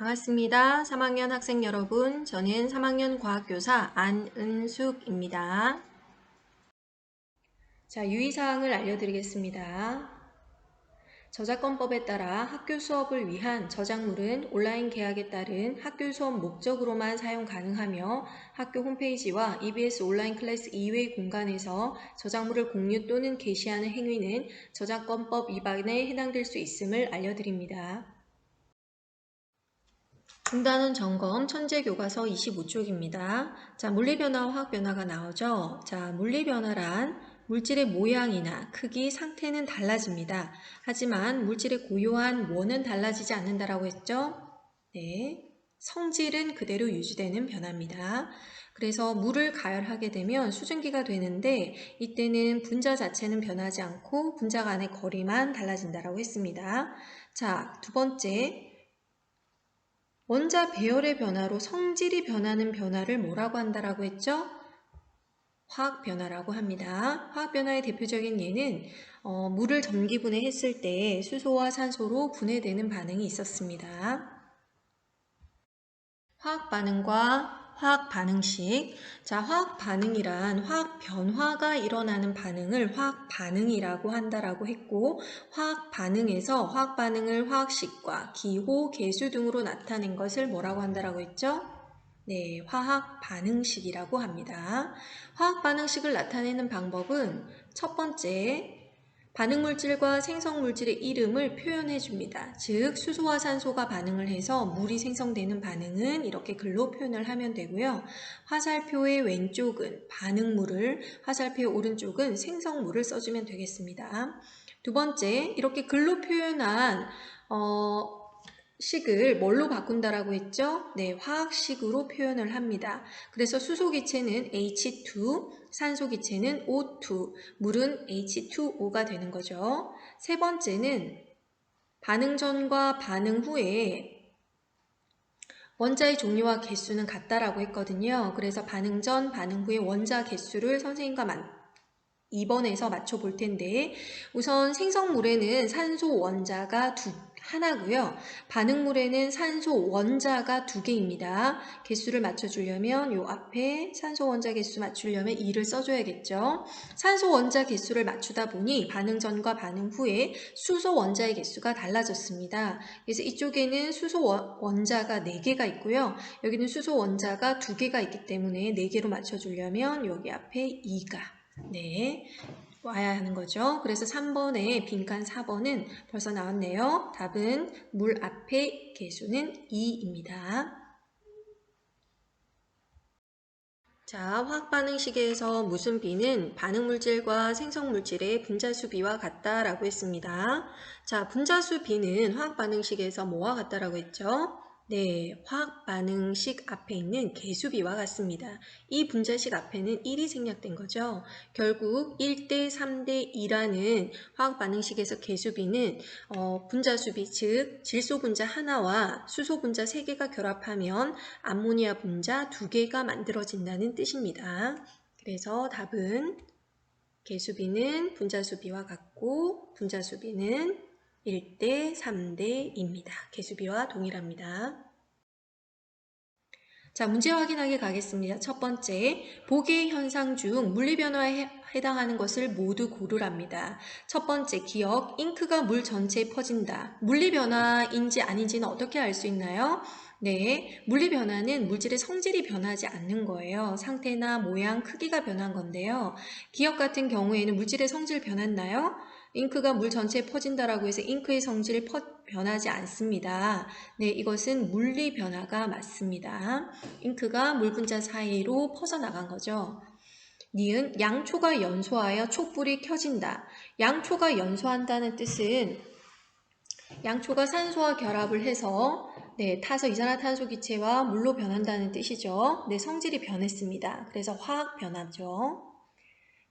반갑습니다. 3학년 학생 여러분, 저는 3학년 과학교사 안은숙입니다. 자, 유의사항을 알려드리겠습니다. 저작권법에 따라 학교 수업을 위한 저작물은 온라인 계약에 따른 학교 수업 목적으로만 사용 가능하며 학교 홈페이지와 EBS 온라인 클래스 이외의 공간에서 저작물을 공유 또는 게시하는 행위는 저작권법 위반에 해당될 수 있음을 알려드립니다. 중단원 점검 천재교과서 25쪽입니다. 자, 물리변화와 화학변화가 나오죠. 자, 물리변화란 물질의 모양이나 크기, 상태는 달라집니다. 하지만 물질의 고유한 원은 달라지지 않는다라고 했죠. 네, 성질은 그대로 유지되는 변화입니다. 그래서 물을 가열하게 되면 수증기가 되는데 이때는 분자 자체는 변하지 않고 분자 간의 거리만 달라진다라고 했습니다. 자, 두 번째. 원자 배열의 변화로 성질이 변하는 변화를 뭐라고 한다라고 했죠? 화학변화라고 합니다. 화학변화의 대표적인 예는 물을 전기분해했을 때 수소와 산소로 분해되는 반응이 있었습니다. 화학반응과 화학반응식. 자, 화학반응이란 화학변화가 일어나는 반응을 화학반응이라고 한다라고 했고, 화학반응에서 화학반응을 화학식과 기호, 개수 등으로 나타낸 것을 뭐라고 한다라고 했죠? 네, 화학반응식이라고 합니다. 화학반응식을 나타내는 방법은 첫 번째, 반응물질과 생성물질의 이름을 표현해 줍니다. 즉, 수소와 산소가 반응을 해서 물이 생성되는 반응은 이렇게 글로 표현을 하면 되고요. 화살표의 왼쪽은 반응물을, 화살표의 오른쪽은 생성물을 써주면 되겠습니다. 두 번째, 이렇게 글로 표현한 식을 뭘로 바꾼다라고 했죠? 네, 화학식으로 표현을 합니다. 그래서 수소 기체는 H2, 산소 기체는 O2, 물은 H2O가 되는 거죠. 세 번째는 반응 전과 반응 후에 원자의 종류와 개수는 같다라고 했거든요. 그래서 반응 전, 반응 후에 원자 개수를 선생님과 2번에서 맞춰볼 텐데, 우선 생성물에는 산소 원자가 하나고요. 반응물에는 산소 원자가 2개입니다. 개수를 맞춰주려면 요 앞에 산소 원자 개수 맞추려면 2를 써줘야겠죠. 산소 원자 개수를 맞추다 보니 반응 전과 반응 후에 수소 원자의 개수가 달라졌습니다. 그래서 이쪽에는 수소 원자가 4개가 있고요. 여기는 수소 원자가 2개가 있기 때문에 4개로 맞춰주려면 여기 앞에 2가 네, 와야 하는 거죠. 그래서 3번에 빈칸 4번은 벌써 나왔네요. 답은 물 앞에 개수는 2입니다. 자, 화학반응식에서 무슨 비는 반응물질과 생성물질의 분자수 비와 같다라고 했습니다. 자, 분자수 비는 화학반응식에서 뭐와 같다라고 했죠? 네, 화학반응식 앞에 있는 개수비와 같습니다. 이 분자식 앞에는 1이 생략된 거죠. 결국 1대 3대 2라는 화학반응식에서 개수비는 분자수비, 즉 질소분자 하나와 수소분자 3개가 결합하면 암모니아 분자 2개가 만들어진다는 뜻입니다. 그래서 답은 개수비는 분자수비와 같고 분자수비는 1대 3대 2입니다. 개수비와 동일합니다. 자, 문제 확인하기 가겠습니다. 첫 번째, 보기의 현상 중 물리변화에 해당하는 것을 모두 고르랍니다. 첫 번째, 기억, 잉크가 물 전체에 퍼진다. 물리변화인지 아닌지는 어떻게 알 수 있나요? 네, 물리변화는 물질의 성질이 변하지 않는 거예요. 상태나 모양, 크기가 변한 건데요. 기억 같은 경우에는 물질의 성질 변했나요? 잉크가 물 전체에 퍼진다라고 해서 잉크의 성질이 변하지 않습니다. 네, 이것은 물리 변화가 맞습니다. 잉크가 물 분자 사이로 퍼져나간 거죠. 니은 양초가 연소하여 촛불이 켜진다. 양초가 연소한다는 뜻은 양초가 산소와 결합을 해서 타서 이산화탄소 기체와 물로 변한다는 뜻이죠. 네, 성질이 변했습니다. 그래서 화학 변화죠.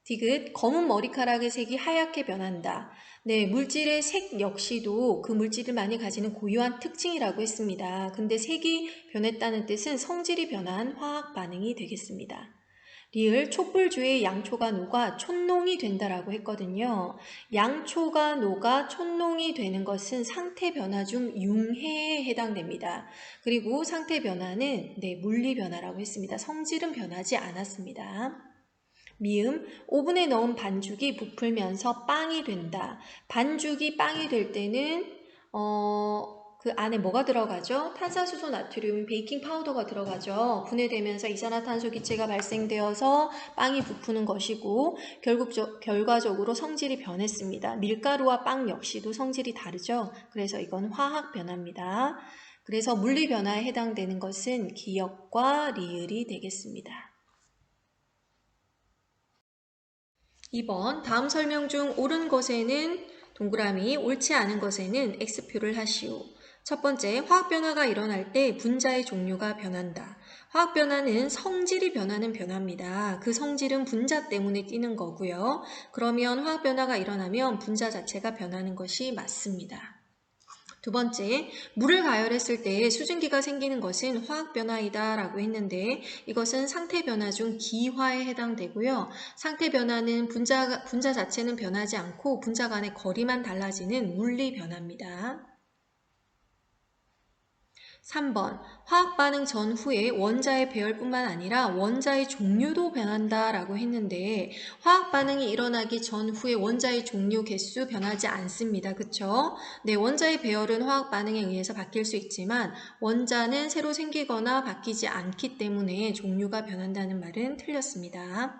디귿, 검은 머리카락의 색이 하얗게 변한다. 네, 물질의 색 역시도 그 물질만이 가지는 고유한 특징이라고 했습니다. 근데 색이 변했다는 뜻은 성질이 변한 화학 반응이 되겠습니다. 리을 촛불주의 양초가 녹아 촛농이 된다라고 했거든요. 양초가 녹아 촛농이 되는 것은 상태 변화 중 융해에 해당됩니다. 그리고 상태 변화는 물리 변화라고 했습니다. 성질은 변하지 않았습니다. 미음, 오븐에 넣은 반죽이 부풀면서 빵이 된다. 반죽이 빵이 될 때는 그 안에 뭐가 들어가죠? 탄산수소 나트륨, 베이킹 파우더가 들어가죠. 분해되면서 이산화탄소 기체가 발생되어서 빵이 부푸는 것이고 결과적으로 성질이 변했습니다. 밀가루와 빵 역시도 성질이 다르죠. 그래서 이건 화학 변화입니다. 그래서 물리 변화에 해당되는 것은 기역과 리을이 되겠습니다. 2번 다음 설명 중 옳은 것에는 동그라미, 옳지 않은 것에는 X표를 하시오. 첫 번째, 화학 변화가 일어날 때 분자의 종류가 변한다. 화학 변화는 성질이 변하는 변화입니다. 그 성질은 분자 때문에 띄는 거고요. 그러면 화학 변화가 일어나면 분자 자체가 변하는 것이 맞습니다. 두 번째, 물을 가열했을 때 수증기가 생기는 것은 화학 변화이다 라고 했는데 이것은 상태 변화 중 기화에 해당되고요. 상태 변화는 분자 자체는 변하지 않고 분자 간의 거리만 달라지는 물리 변화입니다. 3번, 화학 반응 전후에 원자의 배열뿐만 아니라 원자의 종류도 변한다라고 했는데 화학 반응이 일어나기 전후에 원자의 종류 개수 변하지 않습니다. 그쵸? 네, 원자의 배열은 화학 반응에 의해서 바뀔 수 있지만 원자는 새로 생기거나 바뀌지 않기 때문에 종류가 변한다는 말은 틀렸습니다.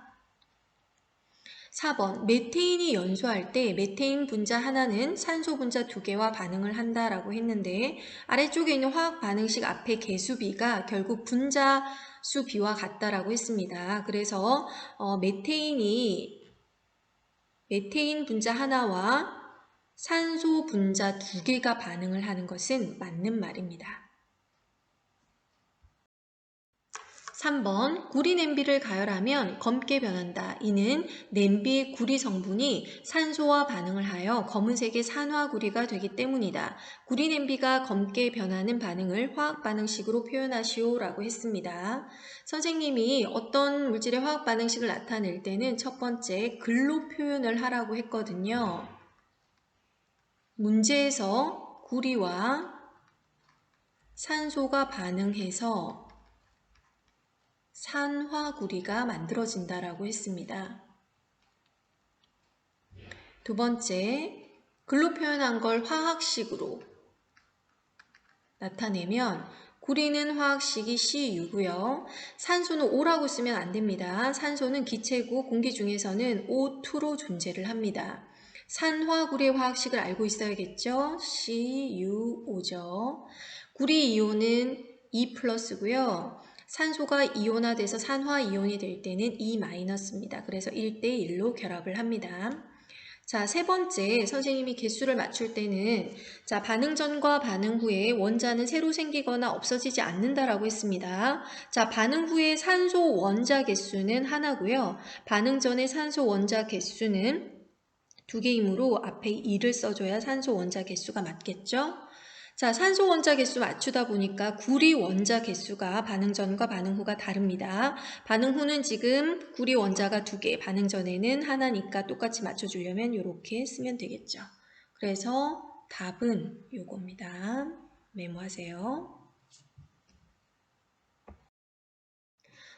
4번, 메테인이 연소할 때 메테인 분자 하나는 산소 분자 2개와 반응을 한다라고 했는데 아래쪽에 있는 화학 반응식 앞에 개수비가 결국 분자 수 비와 같다라고 했습니다. 그래서 메테인 분자 하나와 산소 분자 2개가 반응을 하는 것은 맞는 말입니다. 3번, 구리 냄비를 가열하면 검게 변한다. 이는 냄비의 구리 성분이 산소와 반응을 하여 검은색의 산화구리가 되기 때문이다. 구리 냄비가 검게 변하는 반응을 화학 반응식으로 표현하시오 라고 했습니다. 선생님이 어떤 물질의 화학 반응식을 나타낼 때는 첫 번째 글로 표현을 하라고 했거든요. 문제에서 구리와 산소가 반응해서 산화구리가 만들어진다라고 했습니다. 두 번째, 글로 표현한 걸 화학식으로 나타내면 구리는 화학식이 CU고요. 산소는 O라고 쓰면 안 됩니다. 산소는 기체고 공기 중에서는 O2로 존재를 합니다. 산화구리의 화학식을 알고 있어야겠죠? CuO죠. 구리 이온은 E+고요. 산소가 이온화돼서 산화이온이 될 때는 E-입니다. 그래서 1대1로 결합을 합니다. 자, 세 번째, 선생님이 개수를 맞출 때는 자, 반응 전과 반응 후에 원자는 새로 생기거나 없어지지 않는다라고 했습니다. 자, 반응 후에 산소 원자 개수는 하나고요. 반응 전의 산소 원자 개수는 2개이므로 앞에 2를 써줘야 산소 원자 개수가 맞겠죠? 자, 산소 원자 개수 맞추다 보니까 구리 원자 개수가 반응 전과 반응 후가 다릅니다. 반응 후는 지금 구리 원자가 2개, 반응 전에는 하나니까 똑같이 맞춰주려면 이렇게 쓰면 되겠죠. 그래서 답은 요겁니다. 메모하세요.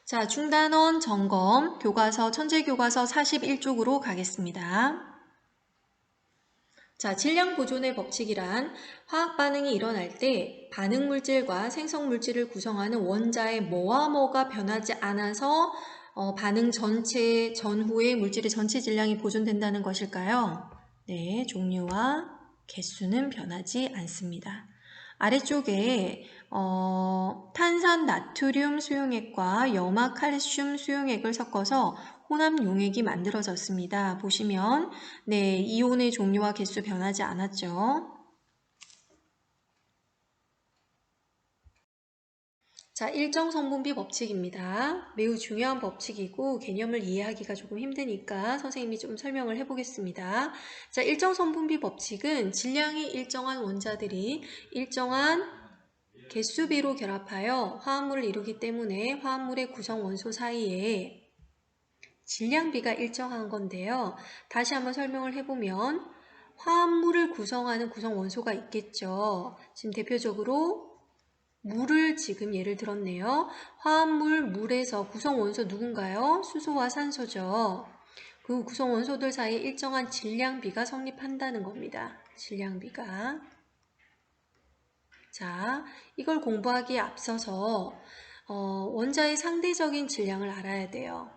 자, 중단원 점검 교과서 천재교과서 41쪽으로 가겠습니다. 자, 질량 보존의 법칙이란 화학 반응이 일어날 때 반응 물질과 생성 물질을 구성하는 원자의 뭐와 뭐가 변하지 않아서 반응 전체 전후의 물질의 전체 질량이 보존된다는 것일까요? 네, 종류와 개수는 변하지 않습니다. 아래쪽에 탄산 나트륨 수용액과 염화 칼슘 수용액을 섞어서 혼합 용액이 만들어졌습니다. 보시면 네, 이온의 종류와 개수 변하지 않았죠. 자, 일정 성분비 법칙입니다. 매우 중요한 법칙이고 개념을 이해하기가 조금 힘드니까 선생님이 좀 설명을 해보겠습니다. 자, 일정 성분비 법칙은 질량이 일정한 원자들이 일정한 개수비로 결합하여 화합물을 이루기 때문에 화합물의 구성 원소 사이에 질량비가 일정한 건데요. 다시 한번 설명을 해보면 화합물을 구성하는 구성 원소가 있겠죠. 지금 대표적으로 물을 지금 예를 들었네요. 화합물 물에서 구성 원소 누군가요? 수소와 산소죠. 그 구성 원소들 사이에 일정한 질량비가 성립한다는 겁니다. 질량비가. 자, 이걸 공부하기에 앞서서 원자의 상대적인 질량을 알아야 돼요.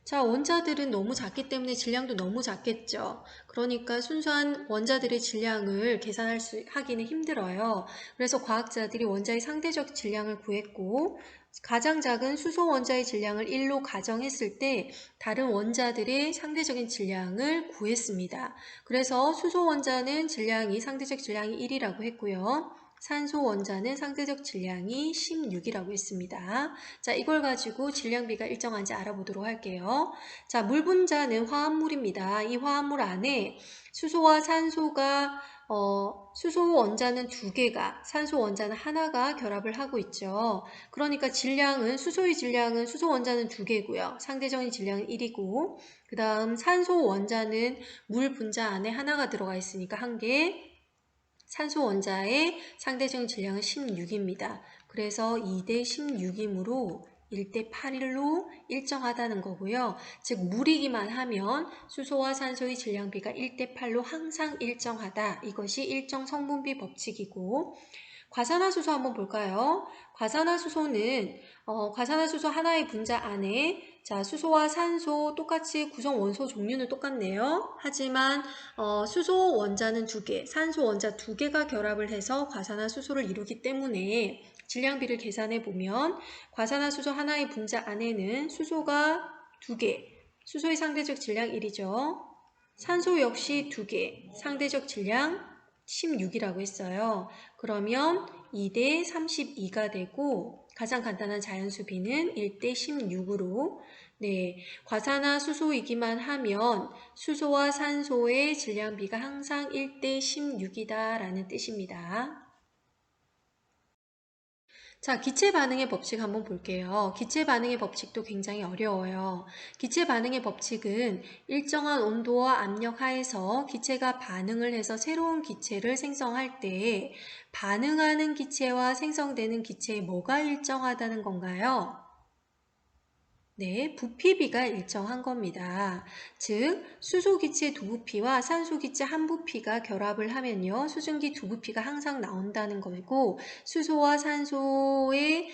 자, 원자들은 너무 작기 때문에 질량도 너무 작겠죠. 그러니까 순수한 원자들의 질량을 하기는 힘들어요. 그래서 과학자들이 원자의 상대적 질량을 구했고 가장 작은 수소 원자의 질량을 1로 가정했을 때 다른 원자들의 상대적인 질량을 구했습니다. 그래서 수소 원자는 상대적 질량이 1이라고 했고요. 산소 원자는 상대적 질량이 16이라고 했습니다. 자, 이걸 가지고 질량비가 일정한지 알아보도록 할게요. 자, 물 분자는 화합물입니다. 이 화합물 안에 수소와 산소가 수소 원자는 2개가, 산소 원자는 하나가 결합을 하고 있죠. 그러니까 수소의 질량은 수소 원자는 2개고요. 상대적인 질량은 1이고, 그 다음 산소 원자는 물 분자 안에 하나가 들어가 있으니까 1개, 산소 원자의 상대적인 질량은 16입니다. 그래서 2대 16이므로 1대 8로 일정하다는 거고요. 즉 물이기만 하면 수소와 산소의 질량비가 1대 8로 항상 일정하다. 이것이 일정 성분비 법칙이고 과산화수소 한번 볼까요? 과산화수소 하나의 분자 안에 자, 수소와 산소 똑같이 구성 원소 종류는 똑같네요. 하지만 수소 원자는 2개, 산소 원자 2개가 결합을 해서 과산화수소를 이루기 때문에 질량비를 계산해 보면 과산화수소 하나의 분자 안에는 수소가 2개, 수소의 상대적 질량 1이죠. 산소 역시 2개, 상대적 질량 16이라고 했어요. 그러면 2대 32가 되고 가장 간단한 자연수비는 1대 16으로 과산화수소이기만 하면 수소와 산소의 질량비가 항상 1대 16이다 라는 뜻입니다. 자, 기체 반응의 법칙 한번 볼게요. 기체 반응의 법칙도 굉장히 어려워요. 기체 반응의 법칙은 일정한 온도와 압력 하에서 기체가 반응을 해서 새로운 기체를 생성할 때 반응하는 기체와 생성되는 기체의 뭐가 일정하다는 건가요? 네, 부피비가 일정한 겁니다. 즉, 수소기체 두 부피와 산소기체 한 부피가 결합을 하면요. 수증기 두 부피가 항상 나온다는 거고 수소와 산소의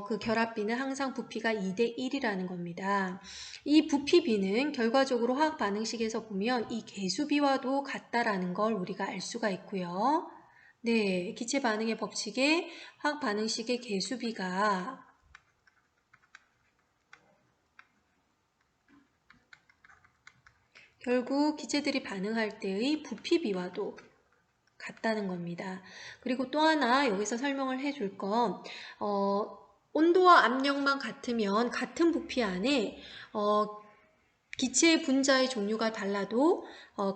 그 결합비는 항상 부피가 2대 1이라는 겁니다. 이 부피비는 결과적으로 화학 반응식에서 보면 이 개수비와도 같다라는 걸 우리가 알 수가 있고요. 네, 기체 반응의 법칙에 화학 반응식의 개수비가 결국 기체들이 반응할 때의 부피비와도 같다는 겁니다. 그리고 또 하나 여기서 설명을 해줄 건 온도와 압력만 같으면 같은 부피 안에 기체의 분자의 종류가 달라도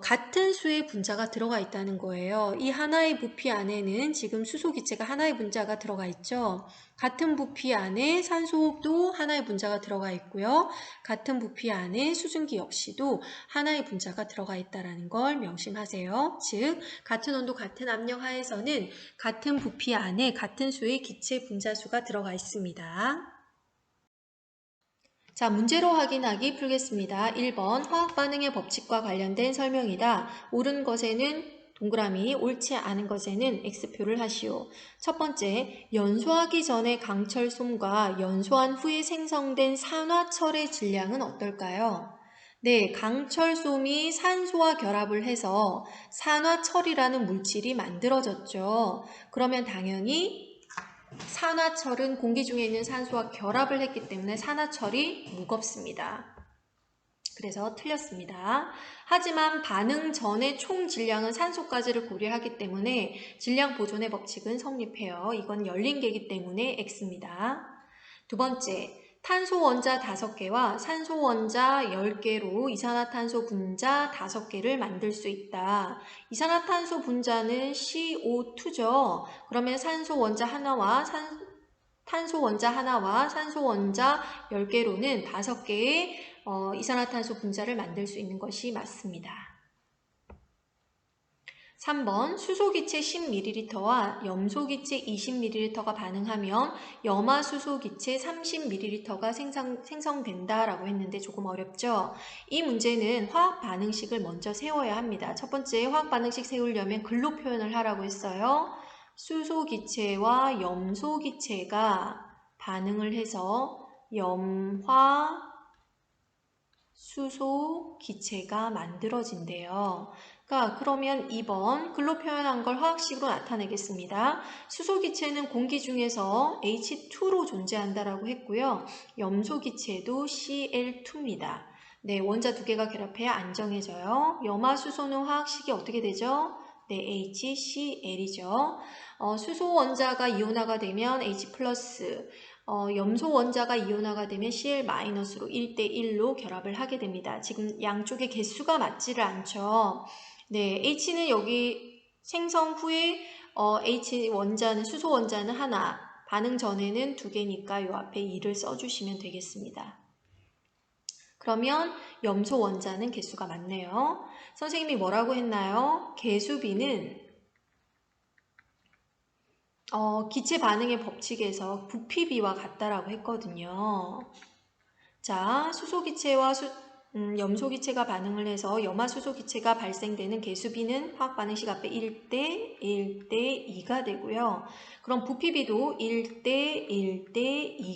같은 수의 분자가 들어가 있다는 거예요. 이 하나의 부피 안에는 지금 수소 기체가 하나의 분자가 들어가 있죠. 같은 부피 안에 산소도 하나의 분자가 들어가 있고요. 같은 부피 안에 수증기 역시도 하나의 분자가 들어가 있다는 걸 명심하세요. 즉, 같은 온도, 같은 압력 하에서는 같은 부피 안에 같은 수의 기체 분자 수가 들어가 있습니다. 자, 문제로 확인하기 풀겠습니다. 1번 화학 반응의 법칙과 관련된 설명이다. 옳은 것에는 동그라미, 옳지 않은 것에는 X표를 하시오. 첫 번째, 연소하기 전에 강철솜과 연소한 후에 생성된 산화철의 질량은 어떨까요? 네, 강철솜이 산소와 결합을 해서 산화철이라는 물질이 만들어졌죠. 그러면 당연히 산화철은 공기 중에 있는 산소와 결합을 했기 때문에 산화철이 무겁습니다. 그래서 틀렸습니다. 하지만 반응 전의 총 질량은 산소까지를 고려하기 때문에 질량 보존의 법칙은 성립해요. 이건 열린 개이기 때문에 X입니다. 두 번째, 탄소 원자 5개와 산소 원자 10개로 이산화탄소 분자 5개를 만들 수 있다. 이산화탄소 분자는 CO2죠. 그러면 산소 원자 하나와 탄소 원자 하나와 산소 원자 10개로는 5개의 이산화탄소 분자를 만들 수 있는 것이 맞습니다. 3번 수소기체 10ml와 염소기체 20ml가 반응하면 염화수소기체 30ml가 생성된다라고 했는데 조금 어렵죠? 이 문제는 화학 반응식을 먼저 세워야 합니다. 첫 번째 화학 반응식 세우려면 글로 표현을 하라고 했어요. 수소기체와 염소기체가 반응을 해서 염화수소기체가 만들어진대요. 그러면 2번 글로 표현한 걸 화학식으로 나타내겠습니다. 수소기체는 공기 중에서 H2로 존재한다라고 했고요. 염소기체도 Cl2입니다. 네, 원자 두 개가 결합해야 안정해져요. 염화수소는 화학식이 어떻게 되죠? 네, HCl이죠. 수소 원자가 이온화가 되면 H+, 염소 원자가 이온화가 되면 Cl-로 1대1로 결합을 하게 됩니다. 지금 양쪽의 개수가 맞지를 않죠. 네, H는 여기 생성 후에 H 원자는 수소 원자는 하나, 반응 전에는 2개니까 요 앞에 2를 써주시면 되겠습니다. 그러면 염소 원자는 개수가 맞네요. 선생님이 뭐라고 했나요? 개수비는 기체 반응의 법칙에서 부피비와 같다라고 했거든요. 자, 수소기체와 염소기체가 반응을 해서 염화수소기체가 발생되는 개수비는 화학 반응식 앞에 1대 2가 되고요. 그럼 부피비도 1대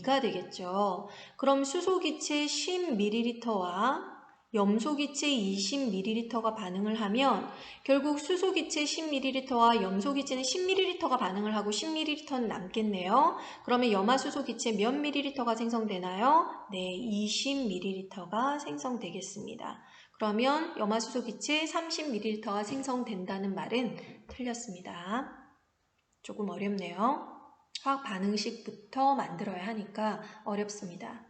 2가 되겠죠. 그럼 수소기체 10ml와 염소기체 20ml가 반응을 하면 결국 수소기체 10ml와 염소기체는 10ml가 반응을 하고 10ml는 남겠네요. 그러면 염화수소기체 몇 ml가 생성되나요? 네, 20ml가 생성되겠습니다. 그러면 염화수소기체 30ml가 생성된다는 말은 틀렸습니다. 조금 어렵네요. 화학 반응식부터 만들어야 하니까 어렵습니다.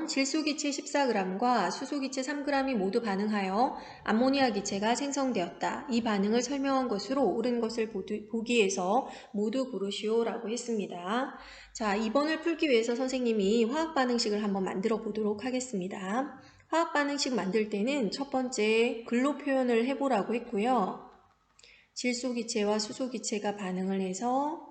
질소기체 14g과 수소기체 3g이 모두 반응하여 암모니아 기체가 생성되었다. 이 반응을 설명한 것으로 옳은 것을 보기에서 모두 고르시오라고 했습니다. 자, 2번을 풀기 위해서 선생님이 화학 반응식을 한번 만들어 보도록 하겠습니다. 화학 반응식 만들 때는 첫 번째 글로 표현을 해보라고 했고요. 질소기체와 수소기체가 반응을 해서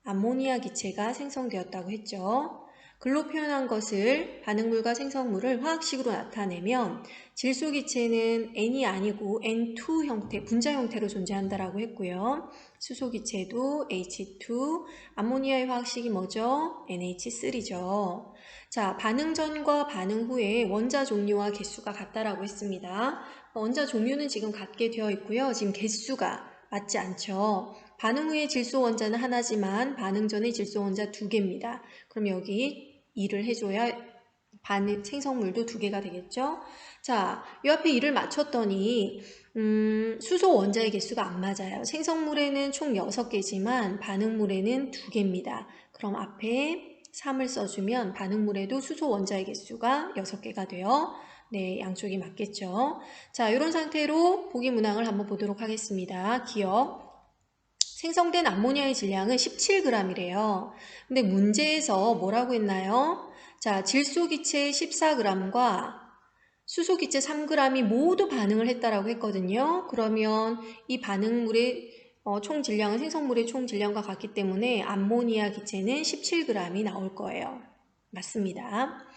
암모니아 기체가 생성되었다고 했죠. 글로 표현한 것을 반응물과 생성물을 화학식으로 나타내면 질소기체는 N이 아니고 N2 형태, 분자 형태로 존재한다라고 했고요. 수소기체도 H2, 암모니아의 화학식이 뭐죠? NH3죠. 자, 반응 전과 반응 후에 원자 종류와 개수가 같다라고 했습니다. 원자 종류는 지금 같게 되어 있고요. 지금 개수가 맞지 않죠. 반응 후에 질소 원자는 하나지만 반응 전에 질소 원자 2개입니다. 그럼 여기 2를 해줘야 생성물도 2개가 되겠죠. 자, 이 앞에 2를 맞췄더니 수소 원자의 개수가 안 맞아요. 생성물에는 총 6개지만 반응물에는 2개입니다. 그럼 앞에 3을 써주면 반응물에도 수소 원자의 개수가 6개가 돼요. 네, 양쪽이 맞겠죠. 자, 이런 상태로 보기 문항을 한번 보도록 하겠습니다. 기억. 생성된 암모니아의 질량은 17g이래요. 근데 문제에서 뭐라고 했나요? 자, 질소기체 14g과 수소기체 3g이 모두 반응을 했다라고 했거든요. 그러면 이 반응물의 총 질량은 생성물의 총 질량과 같기 때문에 암모니아 기체는 17g이 나올 거예요. 맞습니다.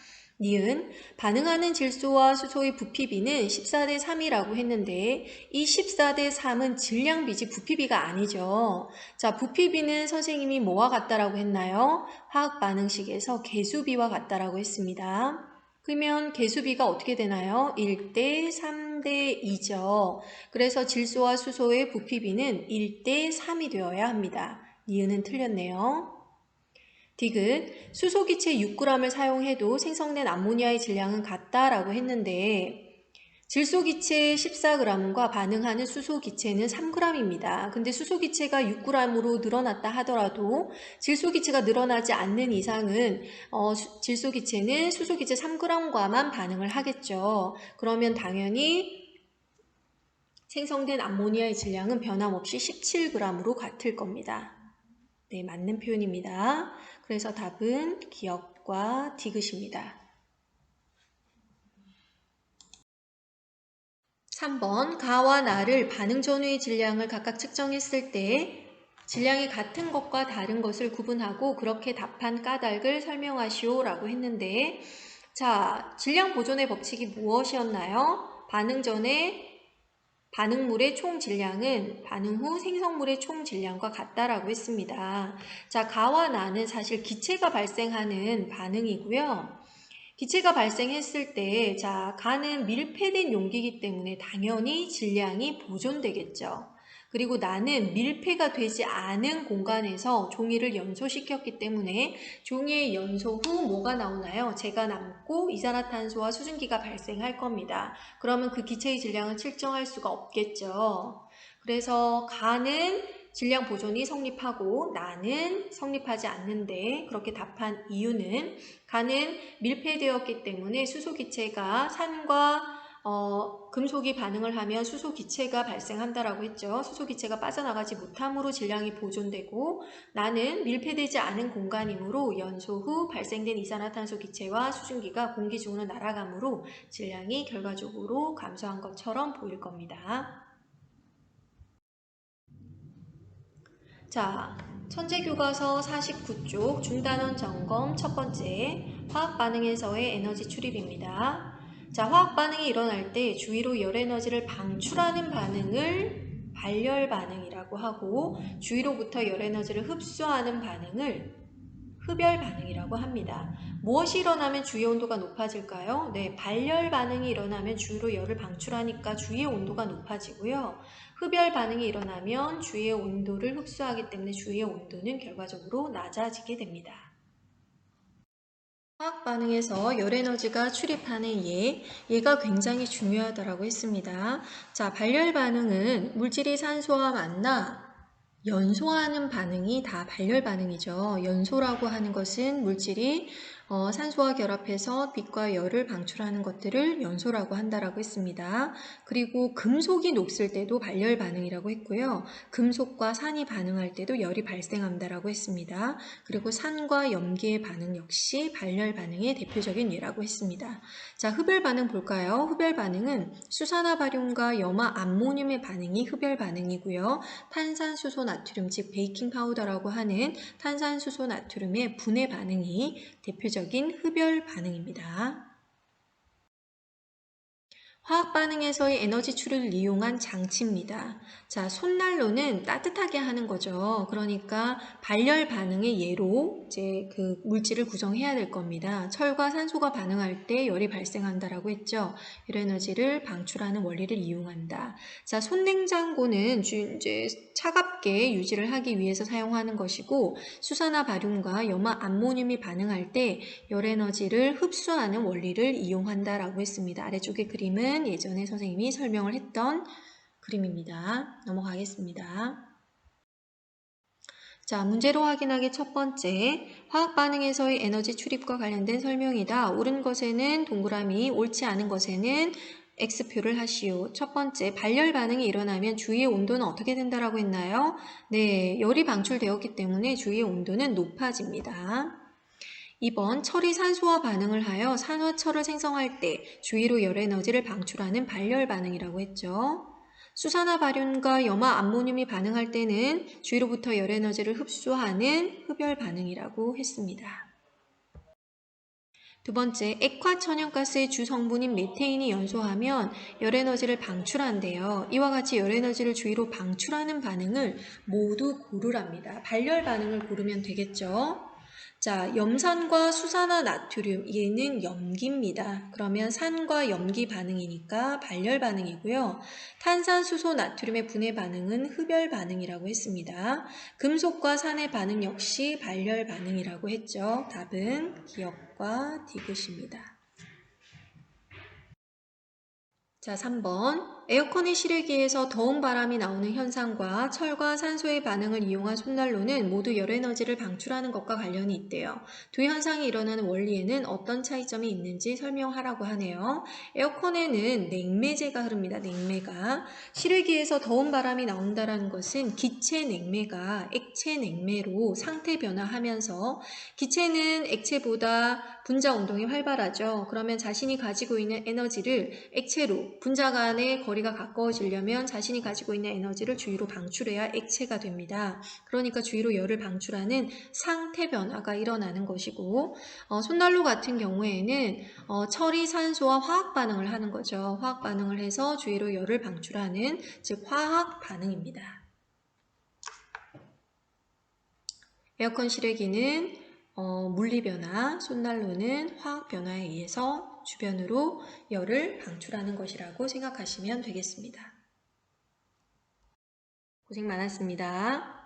니은 반응하는 질소와 수소의 부피비는 14대 3이라고 했는데 이 14대 3은 질량비지 부피비가 아니죠. 자, 부피비는 선생님이 뭐와 같다라고 했나요? 화학 반응식에서 개수비와 같다라고 했습니다. 그러면 개수비가 어떻게 되나요? 1대 3대 2죠. 그래서 질소와 수소의 부피비는 1대 3이 되어야 합니다. 니은은 틀렸네요. 디귿, 수소기체 6g을 사용해도 생성된 암모니아의 질량은 같다라고 했는데 질소기체 14g과 반응하는 수소기체는 3g입니다. 근데 수소기체가 6g으로 늘어났다 하더라도 질소기체가 늘어나지 않는 이상은 질소기체는 수소기체 3g과만 반응을 하겠죠. 그러면 당연히 생성된 암모니아의 질량은 변함없이 17g으로 같을 겁니다. 네, 맞는 표현입니다. 그래서 답은 기역과 디귿입니다. 3번 가와 나를 반응 전후의 질량을 각각 측정했을 때 질량이 같은 것과 다른 것을 구분하고 그렇게 답한 까닭을 설명하시오 라고 했는데, 자, 질량 보존의 법칙이 무엇이었나요? 반응 전에 반응물의 총 질량은 반응 후 생성물의 총 질량과 같다라고 했습니다. 자, 가와 나는 사실 기체가 발생하는 반응이고요. 기체가 발생했을 때, 자, 가는 밀폐된 용기이기 때문에 당연히 질량이 보존되겠죠. 그리고 나는 밀폐가 되지 않은 공간에서 종이를 연소시켰기 때문에 종이의 연소 후 뭐가 나오나요? 재가 남고 이산화탄소와 수증기가 발생할 겁니다. 그러면 그 기체의 질량을 측정할 수가 없겠죠. 그래서 가는 질량 보존이 성립하고 나는 성립하지 않는데, 그렇게 답한 이유는 가는 밀폐되었기 때문에 수소기체가 산과 금속이 반응을 하면 수소기체가 발생한다라고 했죠. 수소기체가 빠져나가지 못함으로 질량이 보존되고, 나는 밀폐되지 않은 공간이므로 연소 후 발생된 이산화탄소 기체와 수증기가 공기 중으로 날아가므로 질량이 결과적으로 감소한 것처럼 보일 겁니다. 자, 천재교과서 49쪽 중단원 점검 첫 번째, 화학 반응에서의 에너지 출입입니다. 자, 화학 반응이 일어날 때 주위로 열 에너지를 방출하는 반응을 발열 반응이라고 하고, 주위로부터 열 에너지를 흡수하는 반응을 흡열 반응이라고 합니다. 무엇이 일어나면 주위 온도가 높아질까요? 네, 발열 반응이 일어나면 주위로 열을 방출하니까 주위의 온도가 높아지고요. 흡열 반응이 일어나면 주위의 온도를 흡수하기 때문에 주위의 온도는 결과적으로 낮아지게 됩니다. 화학 반응에서 열 에너지가 출입하는 얘가 굉장히 중요하다고 했습니다. 자, 발열 반응은 물질이 산소와 만나 연소하는 반응이 다 발열 반응이죠. 연소라고 하는 것은 물질이 산소와 결합해서 빛과 열을 방출하는 것들을 연소라고 한다라고 했습니다. 그리고 금속이 녹슬 때도 발열 반응이라고 했고요. 금속과 산이 반응할 때도 열이 발생한다라고 했습니다. 그리고 산과 염기의 반응 역시 발열 반응의 대표적인 예라고 했습니다. 자, 흡열 반응 볼까요? 흡열 반응은 수산화바륨과 염화 암모늄의 반응이 흡열 반응이고요. 탄산수소 나트륨, 즉 베이킹 파우더라고 하는 탄산수소 나트륨의 분해 반응이 대표적인 흡열 반응입니다. 화학 반응에서의 에너지 출을 이용한 장치입니다. 자, 손난로는 따뜻하게 하는 거죠. 그러니까 발열 반응의 예로 이제 그 물질을 구성해야 될 겁니다. 철과 산소가 반응할 때 열이 발생한다라고 했죠. 열 에너지를 방출하는 원리를 이용한다. 자, 손냉장고는 이제 차갑게 유지를 하기 위해서 사용하는 것이고, 수산화 바륨과 염화 암모늄이 반응할 때 열 에너지를 흡수하는 원리를 이용한다라고 했습니다. 아래쪽의 그림은 예전에 선생님이 설명을 했던 그림입니다. 넘어가겠습니다. 자, 문제로 확인하기 첫 번째, 화학 반응에서의 에너지 출입과 관련된 설명이다. 옳은 것에는 동그라미, 옳지 않은 것에는 X표를 하시오. 첫 번째, 발열 반응이 일어나면 주위의 온도는 어떻게 된다라고 했나요? 네, 열이 방출되었기 때문에 주위의 온도는 높아집니다. 2번, 철이 산소와 반응을 하여 산화철을 생성할 때 주위로 열 에너지를 방출하는 발열 반응이라고 했죠. 수산화 바륨과 염화 암모늄이 반응할 때는 주위로부터 열 에너지를 흡수하는 흡열 반응이라고 했습니다. 두 번째, 액화천연가스의 주 성분인 메테인이 연소하면 열 에너지를 방출한대요. 이와 같이 열 에너지를 주위로 방출하는 반응을 모두 고르랍니다. 발열 반응을 고르면 되겠죠. 자, 염산과 수산화 나트륨, 얘는 염기입니다. 그러면 산과 염기 반응이니까 발열 반응이고요. 탄산수소 나트륨의 분해 반응은 흡열 반응이라고 했습니다. 금속과 산의 반응 역시 발열 반응이라고 했죠. 답은 기역과 디귿입니다. 자, 3번. 에어컨의 실외기에서 더운 바람이 나오는 현상과 철과 산소의 반응을 이용한 손난로는 모두 열에너지를 방출하는 것과 관련이 있대요. 두 현상이 일어나는 원리에는 어떤 차이점이 있는지 설명하라고 하네요. 에어컨에는 냉매제가 흐릅니다. 냉매가. 실외기에서 더운 바람이 나온다는 것은 기체 냉매가 액체 냉매로 상태 변화하면서 기체는 액체보다 분자 운동이 활발하죠. 그러면 자신이 가지고 있는 에너지를 액체로 분자 간의 거리가 가까워지려면 자신이 가지고 있는 에너지를 주위로 방출해야 액체가 됩니다. 그러니까 주위로 열을 방출하는 상태 변화가 일어나는 것이고 손난로 같은 경우에는 철이 산소와 화학 반응을 하는 거죠. 화학 반응을 해서 주위로 열을 방출하는 즉 화학 반응입니다. 에어컨 실외기는 물리변화, 손난로는 화학변화에 의해서 주변으로 열을 방출하는 것이라고 생각하시면 되겠습니다. 고생 많았습니다.